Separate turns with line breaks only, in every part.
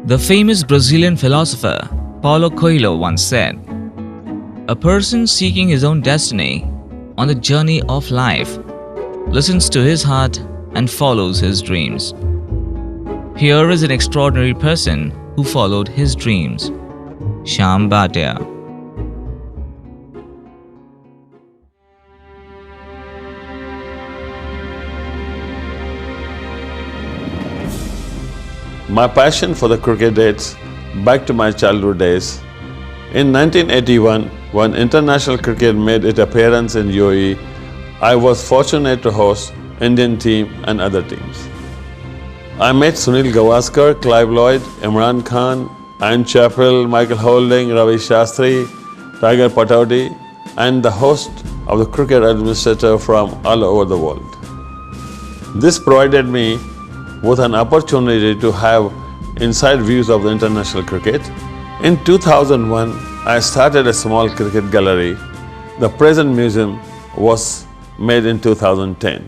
The famous Brazilian philosopher Paulo Coelho once said, "A person seeking his own destiny on the journey of life listens to his heart and follows his dreams." Here is an extraordinary person who followed his dreams, Shyam Bhatia.
My passion for the cricket dates back to my childhood days. In 1981, when international cricket made its appearance in UAE, I was fortunate to host Indian team and other teams. I met Sunil Gavaskar, Clive Lloyd, Imran Khan, Ann Chappell, Michael Holding, Ravi Shastri, Tiger Patauti, and the host of the cricket administrator from all over the world. This provided me with an opportunity to have inside views of the international cricket. In 2001, I started a small cricket gallery. The present museum was made in 2010.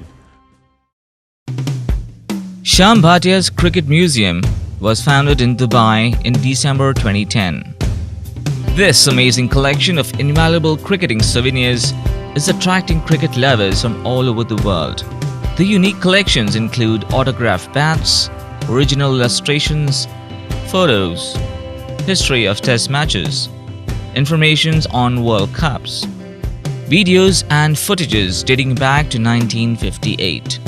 Shyam Bhatia's Cricket Museum was founded in Dubai in December 2010. This amazing collection of invaluable cricketing souvenirs is attracting cricket lovers from all over the world. The unique collections include autographed bats, original illustrations, photos, history of test matches, information on World Cups, videos and footages dating back to 1958.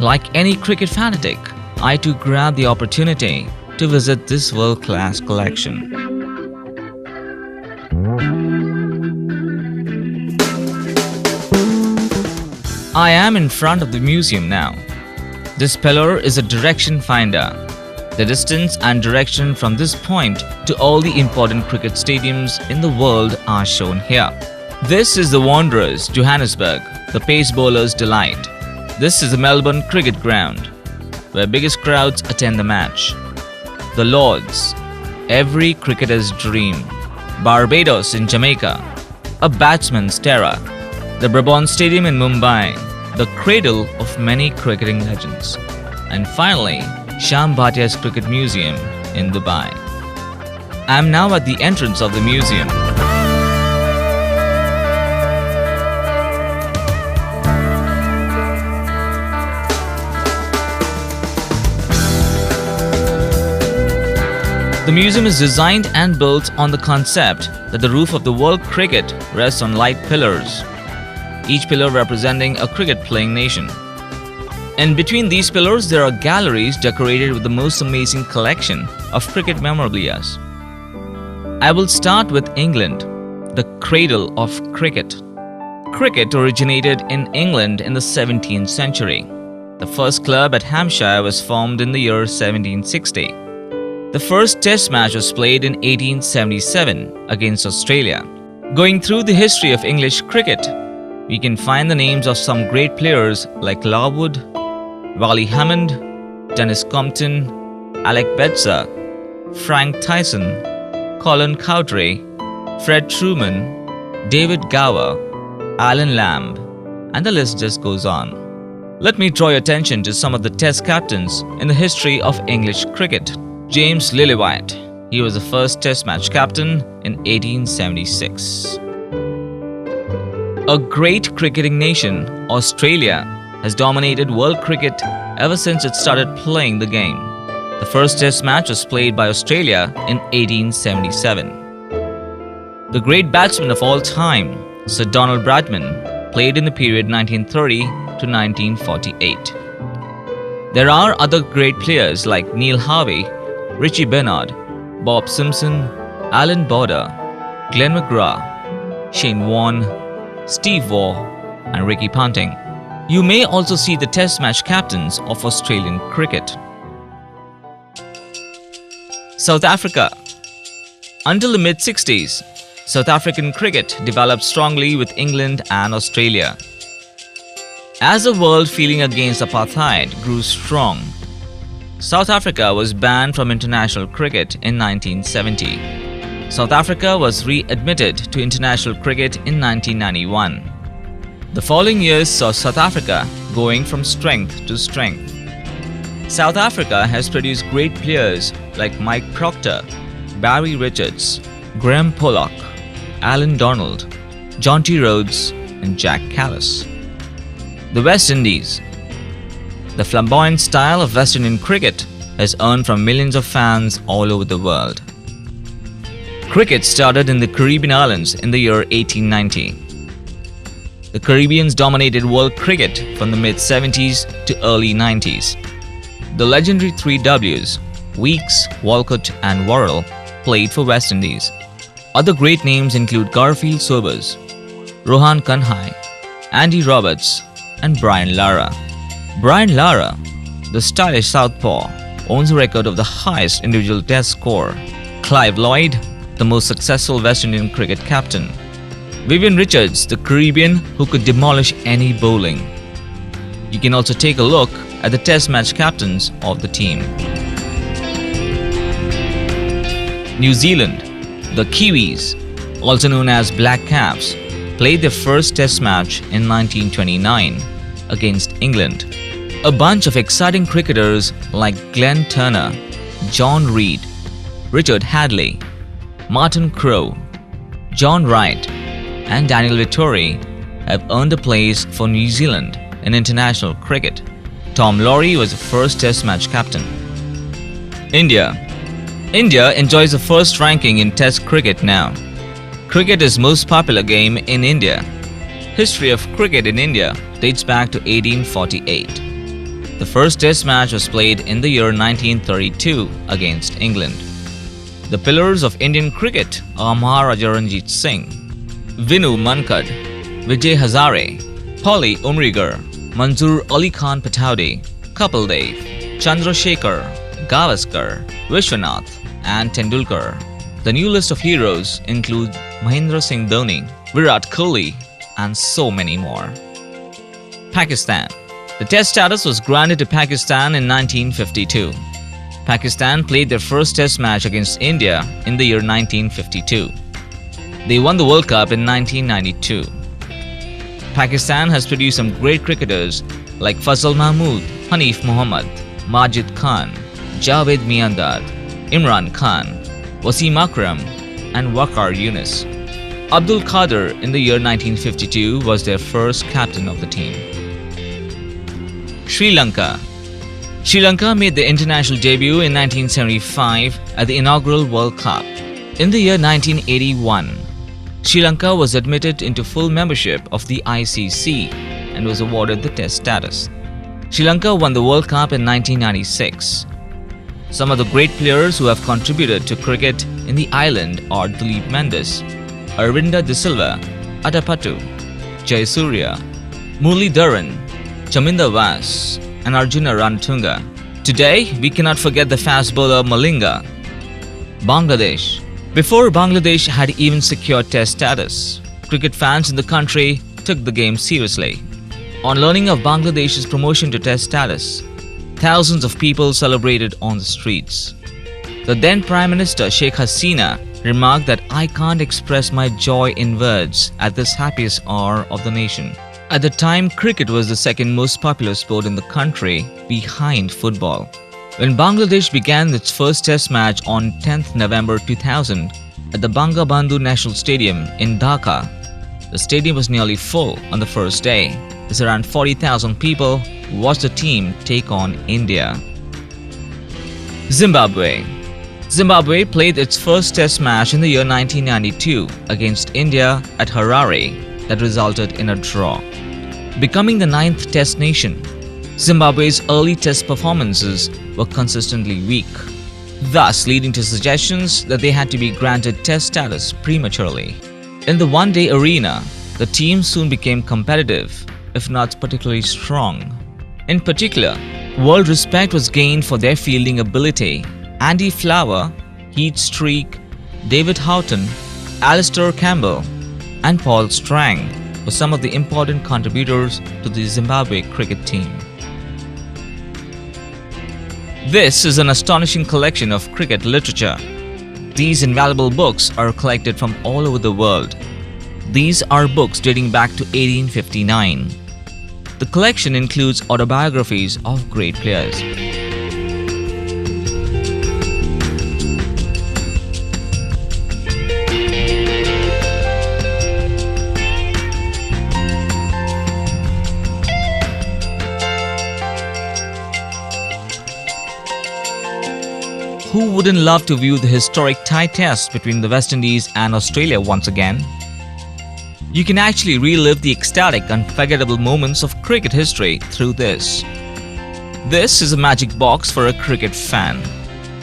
Like any cricket fanatic, I too grabbed the opportunity to visit this world-class collection. I am in front of the museum now. This pillar is a direction finder. The distance and direction from this point to all the important cricket stadiums in the world are shown here. This is the Wanderers, Johannesburg, the pace bowler's delight. This is the Melbourne Cricket Ground, where biggest crowds attend the match. The Lords, every cricketer's dream. Barbados in Jamaica, a batsman's terror. The Brabant Stadium in Mumbai, the cradle of many cricketing legends. And finally, Shyam Bhatia's Cricket Museum in Dubai. I am now at the entrance of the museum. The museum is designed and built on the concept that the roof of the world cricket rests on light pillars, each pillar representing a cricket-playing nation. In between these pillars, there are galleries decorated with the most amazing collection of cricket memorabilia. I will start with England, the cradle of cricket. Cricket originated in England in the 17th century. The first club at Hampshire was formed in the year 1760. The first test match was played in 1877 against Australia. Going through the history of English cricket, we can find the names of some great players like Larwood, Wally Hammond, Dennis Compton, Alec Bedser, Frank Tyson, Colin Cowdrey, Fred Truman, David Gower, Alan Lamb, and the list just goes on. Let me draw your attention to some of the test captains in the history of English cricket. James Lillywhite. He was the first test match captain in 1876. A great cricketing nation, Australia, has dominated world cricket ever since it started playing the game. The first test match was played by Australia in 1877. The great batsman of all time, Sir Donald Bradman, played in the period 1930 to 1948. There are other great players like Neil Harvey, Richie Bernard, Bob Simpson, Alan Border, Glenn McGrath, Shane Warne, Steve Waugh, and Ricky Ponting. You may also see the test match captains of Australian cricket. South Africa. Until the mid-60s, South African cricket developed strongly with England and Australia. As the world feeling against apartheid grew strong, South Africa was banned from international cricket in 1970. South Africa was readmitted to international cricket in 1991. The following years saw South Africa going from strength to strength. South Africa has produced great players like Mike Proctor, Barry Richards, Graham Pollock, Alan Donald, John T. Rhodes, and Jack Callis. The West Indies. The flamboyant style of West Indian cricket has earned from millions of fans all over the world. Cricket started in the Caribbean islands in the year 1890. The Caribbeans dominated world cricket from the mid-70s to early 90s. The legendary three Ws, Weeks, Walcott and Worrell, played for West Indies. Other great names include Garfield Sobers, Rohan Kanhai, Andy Roberts, and Brian Lara. Brian Lara, the stylish southpaw, owns a record of the highest individual test score. Clive Lloyd, the most successful West Indian cricket captain. Vivian Richards, the Caribbean who could demolish any bowling. You can also take a look at the test match captains of the team. New Zealand. The Kiwis, also known as Black Caps, played their first test match in 1929 against England. A bunch of exciting cricketers like Glenn Turner, John Reid, Richard Hadley, Martin Crowe, John Wright, and Daniel Vittori have earned a place for New Zealand in international cricket. Tom Lawrie was the first test match captain. India. India enjoys the first ranking in test cricket now. Cricket is most popular game in India. History of cricket in India dates back to 1848. The first test match was played in the year 1932 against England. The pillars of Indian cricket are Maharaja Ranjit Singh, Vinu Mankad, Vijay Hazare, Polly Umrigar, Manzoor Ali Khan Pataudi, Kapil Dev, Chandrasekhar, Gavaskar, Vishwanath, and Tendulkar. The new list of heroes includes Mahendra Singh Dhoni, Virat Kohli, and so many more. Pakistan. The test status was granted to Pakistan in 1952. Pakistan played their first test match against India in the year 1952. They won the World Cup in 1992. Pakistan has produced some great cricketers like Fazal Mahmood, Hanif Mohammad, Majid Khan, Javed Miandad, Imran Khan, Wasim Akram, and Waqar Yunus. Abdul Qadir in the year 1952 was their first captain of the team. Sri Lanka. Sri Lanka made their international debut in 1975 at the inaugural World Cup. In the year 1981, Sri Lanka was admitted into full membership of the ICC and was awarded the test status. Sri Lanka won the World Cup in 1996. Some of the great players who have contributed to cricket in the island are Dilip Mendes, Arvinda De Silva, Adapattu, Jayasurya, Murli Dharan, Chaminda Vas, and Arjuna Ranatunga. Today, we cannot forget the fast bowler Malinga. Bangladesh. Before Bangladesh had even secured test status, cricket fans in the country took the game seriously. On learning of Bangladesh's promotion to test status, thousands of people celebrated on the streets. The then Prime Minister Sheikh Hasina remarked that I can't express my joy in words at this happiest hour of the nation. At the time, cricket was the second most popular sport in the country behind football. When Bangladesh began its first test match on 10th November 2000 at the Bangabandhu National Stadium in Dhaka, the stadium was nearly full on the first day, as around 40,000 people watched the team take on India. Zimbabwe. Zimbabwe played its first test match in the year 1992 against India at Harare that resulted in a draw. Becoming the 9th test nation, Zimbabwe's early test performances were consistently weak, thus leading to suggestions that they had to be granted test status prematurely. In the one-day arena, the team soon became competitive, if not particularly strong. In particular, world respect was gained for their fielding ability. Andy Flower, Heath Streak, David Houghton, Alistair Campbell, and Paul Strang were some of the important contributors to the Zimbabwe cricket team. This is an astonishing collection of cricket literature. These invaluable books are collected from all over the world. These are books dating back to 1859. The collection includes autobiographies of great players. who wouldn't love to view the historic tie test between the West Indies and Australia once again? You can actually relive the ecstatic, unforgettable moments of cricket history through this. This is a magic box for a cricket fan.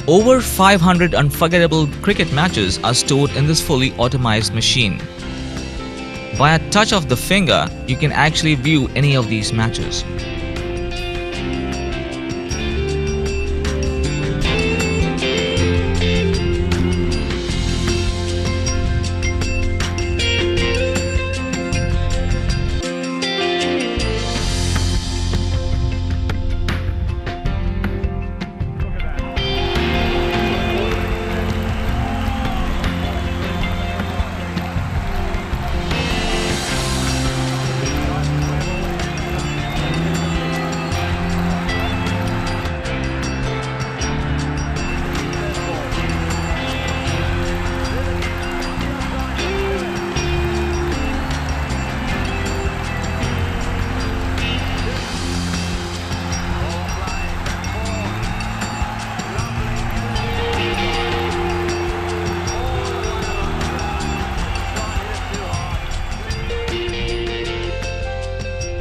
Over 500 unforgettable cricket matches are stored in this fully automated machine. By a touch of the finger, you can actually view any of these matches.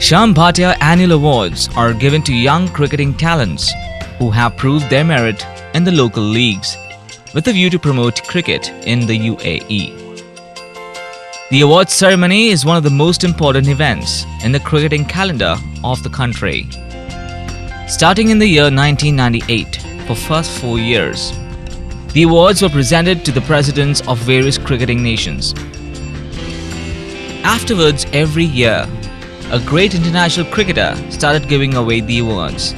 Shyam Bhatia Annual Awards are given to young cricketing talents who have proved their merit in the local leagues with a view to promote cricket in the UAE. The awards ceremony is one of the most important events in the cricketing calendar of the country. Starting in the year 1998, for first 4 years, the awards were presented to the presidents of various cricketing nations. Afterwards, every year, a great international cricketer started giving away the awards,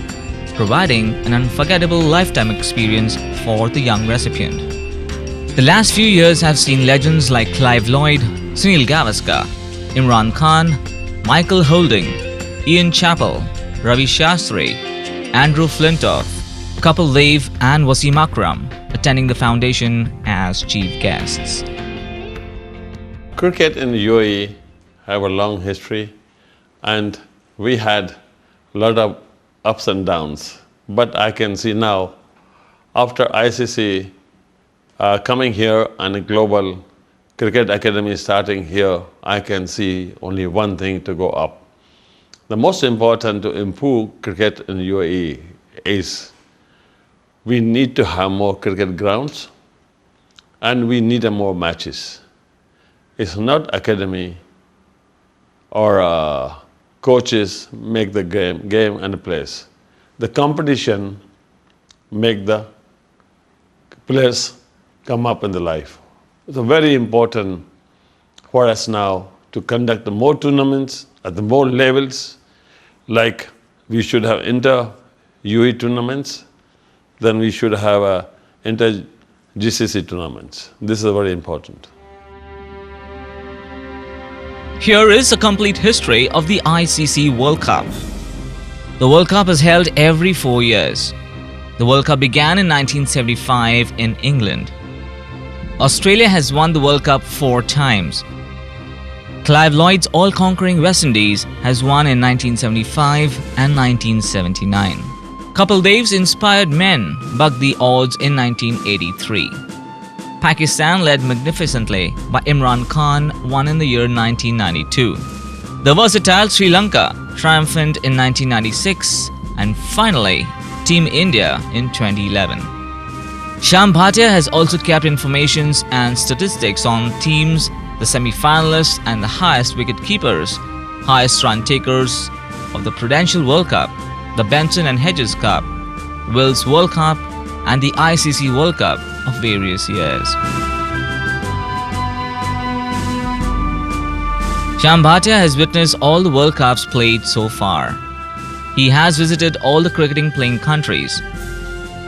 providing an unforgettable lifetime experience for the young recipient. The last few years have seen legends like Clive Lloyd, Sunil Gavaskar, Imran Khan, Michael Holding, Ian Chappell, Ravi Shastri, Andrew Flintoff, Kapil Dev and Wasim Akram attending the foundation as chief guests.
Cricket in the UAE have a long history, and we had a lot of ups and downs. But I can see now, after ICC coming here and a global cricket academy starting here, I can see only one thing to go up. The most important to improve cricket in the UAE is we need to have more cricket grounds and we need more matches. It's not academy or coaches make the game and place. The competition make the players come up in the life. It's very important for us now to conduct more tournaments at the more levels, like we should have inter-UAE tournaments, then we should have inter-GCC tournaments. This is very important.
Here is a complete history of the ICC World Cup. The World Cup is held every 4 years. The World Cup began in 1975 in England. Australia has won the World Cup 4 times. Clive Lloyd's all-conquering West Indies has won in 1975 and 1979. Kapil Dev's inspired men bucked the odds in 1983. Pakistan, led magnificently by Imran Khan, won in the year 1992. The versatile Sri Lanka triumphant in 1996, and finally, Team India in 2011. Shyam Bhatia has also kept informations and statistics on teams, the semi-finalists and the highest wicket keepers, highest run takers of the Prudential World Cup, the Benson and Hedges Cup, Wills World Cup, and the ICC World Cup of various years. Shyam Bhatia has witnessed all the World Cups played so far. He has visited all the cricketing playing countries.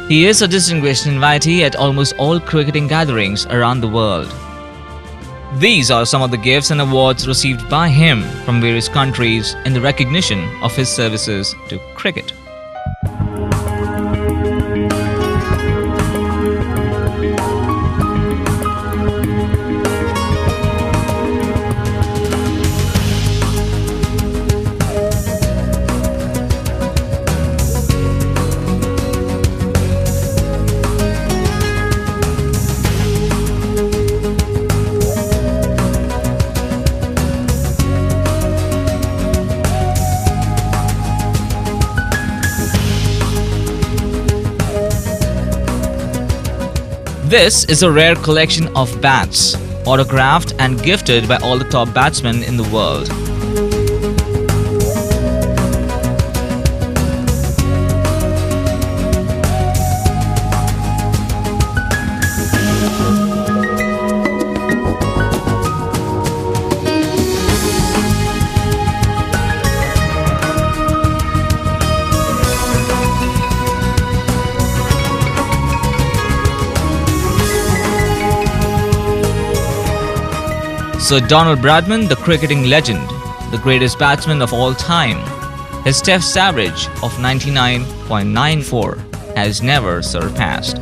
He is a distinguished invitee at almost all cricketing gatherings around the world. These are some of the gifts and awards received by him from various countries in the recognition of his services to cricket. This is a rare collection of bats, autographed and gifted by all the top batsmen in the world. Sir Donald Bradman, the cricketing legend, the greatest batsman of all time, his Test average of 99.94 has never surpassed.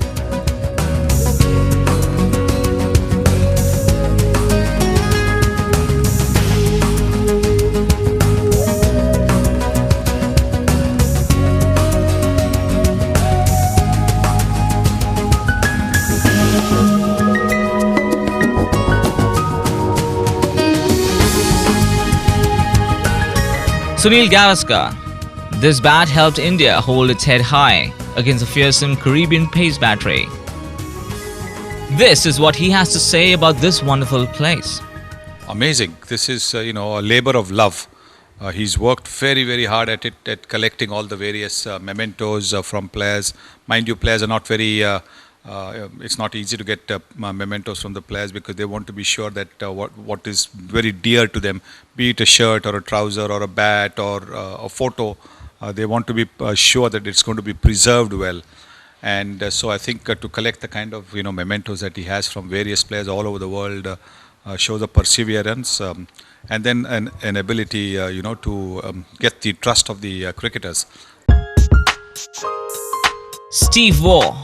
Sunil Gavaskar. This bat helped India hold its head high against a fearsome Caribbean pace battery. This is what he has to say about this wonderful place.
Amazing. This is, a labor of love. He's worked very, very hard at it, at collecting all the various mementos from players. Mind you, players are not very, it's not easy to get mementos from the players because they want to be sure that what is very dear to them, be it a shirt or a trouser or a bat or a photo, they want to be sure that it's going to be preserved well. And so I think to collect the kind of mementos that he has from various players all over the world shows a perseverance and then an ability to get the trust of the cricketers.
Steve Waugh,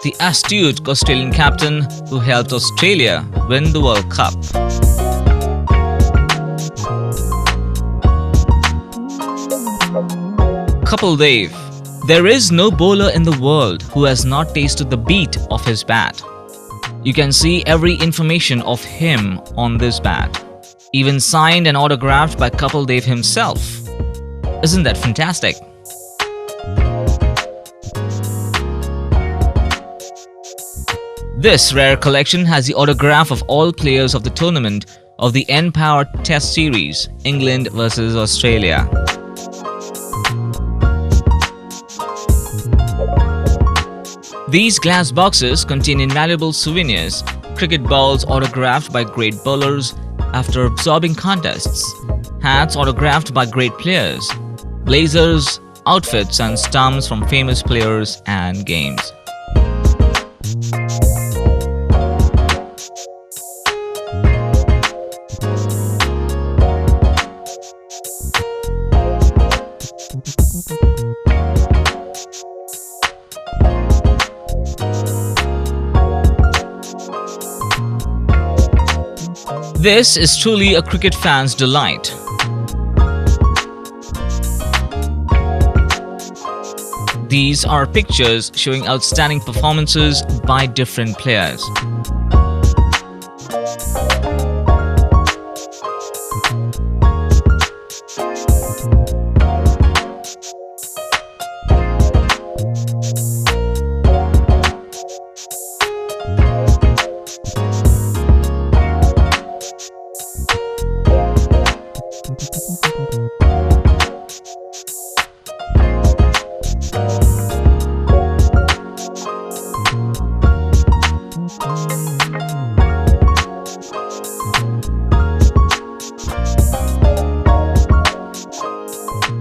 the astute Australian captain who helped Australia win the World Cup. Kapil Dev. There is no bowler in the world who has not tasted the beat of his bat. You can see every information of him on this bat, even signed and autographed by Kapil Dev himself. Isn't that fantastic? This rare collection has the autograph of all players of the tournament of the N-Power Test Series, England vs Australia. These glass boxes contain invaluable souvenirs, cricket balls autographed by great bowlers after absorbing contests, hats autographed by great players, blazers, outfits and stumps from famous players and games. This is truly a cricket fan's delight. These are pictures showing outstanding performances by different players.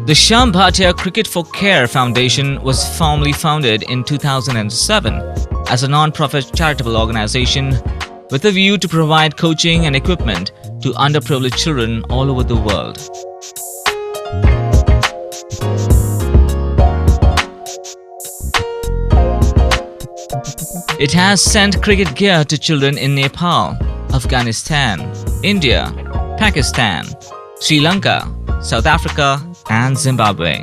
The Shyam Bhatia Cricket for Care Foundation was formally founded in 2007 as a non-profit charitable organization with a view to provide coaching and equipment to underprivileged children all over the world. It has sent cricket gear to children in Nepal, Afghanistan, India, Pakistan, Sri Lanka, South Africa, and Zimbabwe.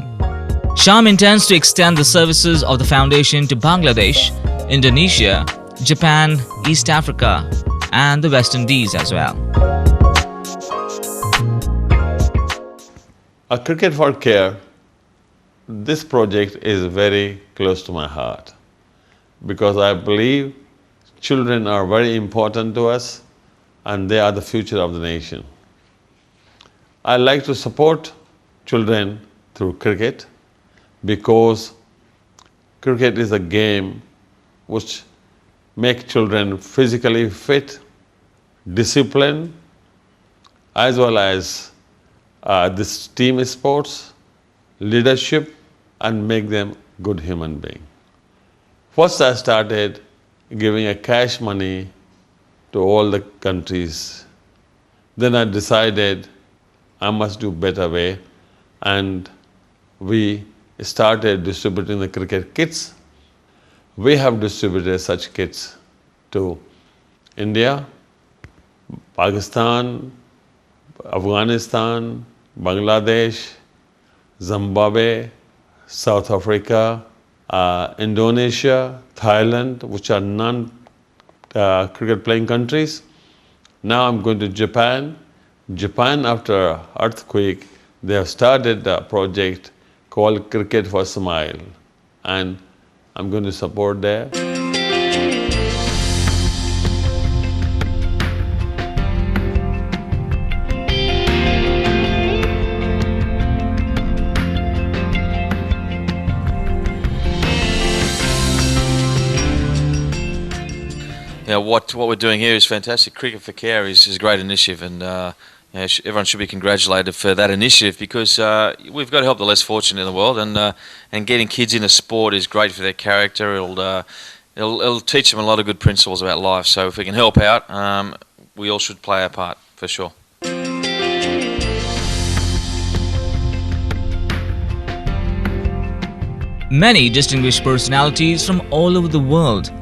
Shyam intends to extend the services of the foundation to Bangladesh, Indonesia, Japan, East Africa, and the West Indies as well.
A Cricket for Care, this project is very close to my heart because I believe Children are very important to us and they are the future of the nation. I like to support children through cricket because cricket is a game which makes children physically fit, disciplined, as well as this team sports, leadership, and make them good human being. First, I started giving a cash money to all the countries. Then I decided I must do better way, and we started distributing the cricket kits. We have distributed such kits to India, Pakistan, Afghanistan, Bangladesh, Zimbabwe, South Africa, Indonesia, Thailand, which are non-cricket playing countries. Now I'm going to Japan. Japan, after earthquake, they have started a project called Cricket for Smile, and I'm going to support there.
Yeah, what we're doing here is fantastic. Cricket for Care is a great initiative, and everyone should be congratulated for that initiative because we've got to help the less fortunate in the world, and getting kids into sport is great for their character. It'll teach them a lot of good principles about life. So if we can help out, we all should play our part for sure.
Many distinguished personalities from all over the world